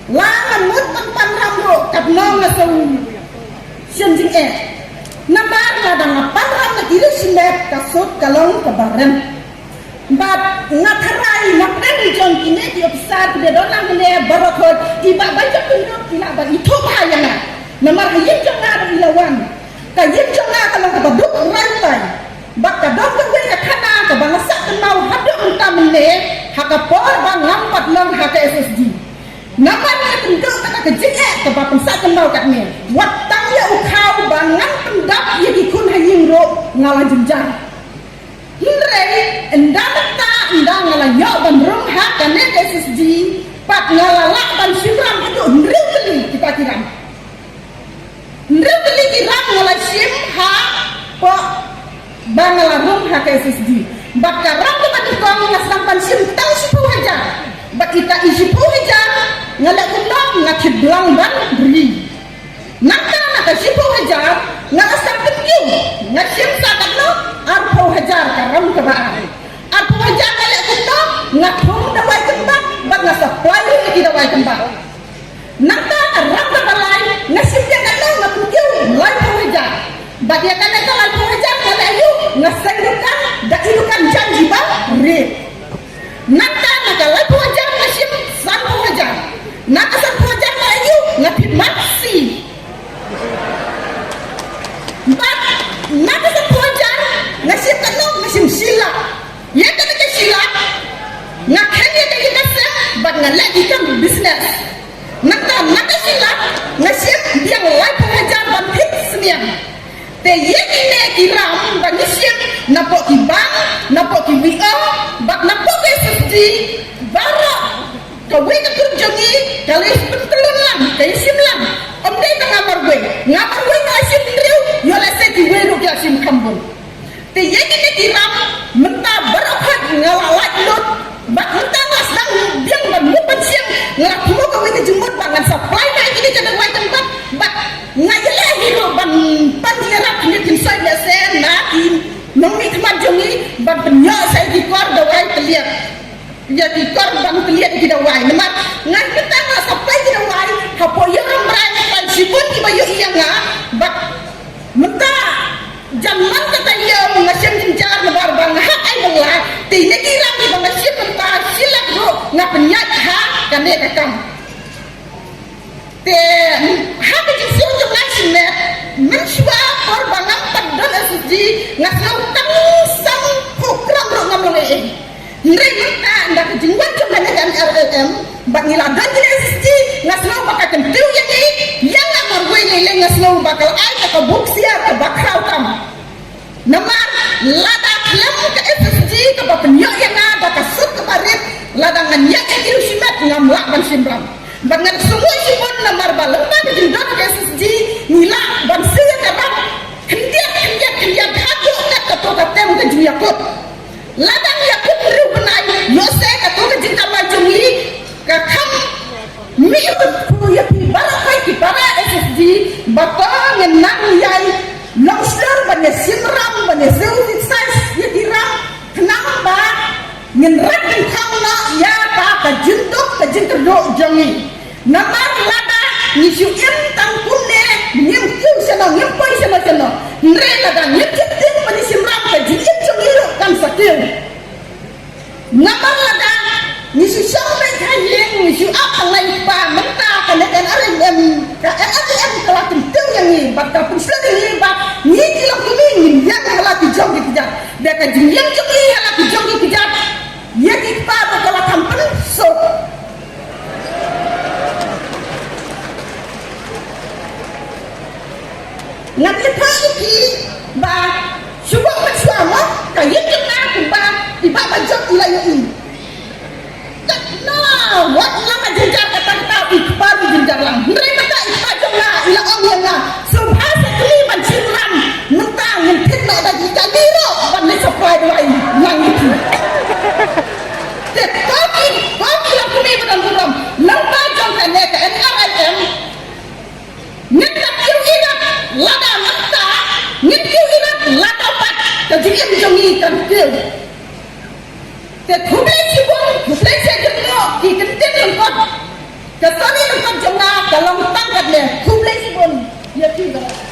langan mut pan ramro kat nong na so sien jing namar ladang pan ram na kiri simet kasut kalong kabaran bat ngatarai nakren jong kini di opsat de donang ne barakot tiba baca penduk kila ba itu bahayana namar yin jong na ilawan ka yin jong na kalong kabaduk rantai bak ka dok we ka kana ka bangsa kenau hadu untam ne hakapor bang lampat long haka SSD namar ne penduk kata kejik ka ba pensa kenau kat ne wat tang ya ukau bangan pendap ye dikun hayin ro ngala jenjang hindre endata ndang ngala yo ban rum haka ne SSD pat ngala la ban simram hadu ndri kali kita kiram ndri kali kiram ngala sim ha po bangala rum haka SSD bakaram ko ba kong ngasang pansim tang sipu haja bak kita isi pu haja ngala kulong ngakiblang ban beri nakana naka sipu haja ngasang penyu ngasim sakat no arpo hajar karam ka ba arpo hajar ngala kulong ngathong dawai kembang bak ngasapwai ki dawai kembang nakana rakka balai ngasim dia kan ngapunyu lai pu hajar bak dia kan ka lai pu hajar ngala ayu ngasendukan da ilukan janji ba re nakana ka lai pu hajar ngasim san pu hajar nak san pu hajar ngala ayu ngapit maksi bat nak san pu hajar ngasim kanong ngasim sila ya kan ka sila ngakhani ka kinasa bat ngalagi kan business nak sila ngasim dia lai pu hajar ban fix semian te yeki ne kiram banisiem napo ibang napo kiwio bak napo SSD baro kawe ka kunjongi kali pentelun lang kay simlang omdey ka ngamar we na asim driu yo la se ki we ro ki asim kambon te yeki ne kiram menta barokhat ngalalak lut bak menta ngas dang biang ban mu pensiem ngak mo ka we jemut bangan supply na ini kada wai tempat bak ngajela hiro ban panjera pinitin sai ya sen na in nongi kman jongi ban penyo sai di kor dawai teliat ya di kor ban teliat di dawai nama ngan kita na supply di dawai hapo yo ramrai pan sipun ki bayo iya nga bak menta jaman kata yo ngasem jinjar lebar bang hak ai bangla tine kirang di bang ngasem menta silak ro ngapnyat ha kane kakam te haka ji siu jom ngasem ne menshwa kor bangam padon SSD ngasau tang sang program ro ngamlo e ndre menta ndak jingwan jom ne kan RLM bak ngiladan ji SSD ngasau bakakan tiu yang yang ngamar we le ngasau bakal ai ka buksia ka bakrau kam namar lada klem ka SSD ka bapenyo yang ada ka sut ka parit lada nganya ka simet ngamlak ban simbram bangan semua sipon namar balang ba di don ka SSD nila ban sia ka bak kendiat hadu ka to ka tem ka yakut ladang yakut ru benai yo se ka to ka jinta majumi ka kham mi ku ya pi barakai ki para SSD batang nang yai longsler banya simram banya zeuti size ya diram kenapa ngenrat kang na ya ta ka jintuk do jongi namar lada ni siu im tang kunne nyem ku sana nyem pai sana nre lada nyem jitin banya simram ka jintuk jongi kan sakil namar lada ni siu sampe kayeng ni siu apa lai pa menta kan RMM ka RMM kala tentu yang ni bakal pusat ni bak ni kilok ni yang kala kijong dikejar dia ka jingyang jongi kala kijong dikejar ya kita bakal kampen so nanti pagi ba subuh bersama kayak kita ba tiba bajak wilayah ini nah wat lama jenjar kata ikbar jenjar lang mereka tak ikbar jomlah ila om yang na subhasa keliman siram mentang mentit nak ada jika diro ban ni supply dua ini yang itu kopi lah kumi badan buram lampa jom kene ke NRIM ngetak kiu ingat lada menta ngit kiu ingat lada pat kejadian jongi kan kiu te khumle sibon khumle se jemno ki kentin lengkap kasari you, Lord.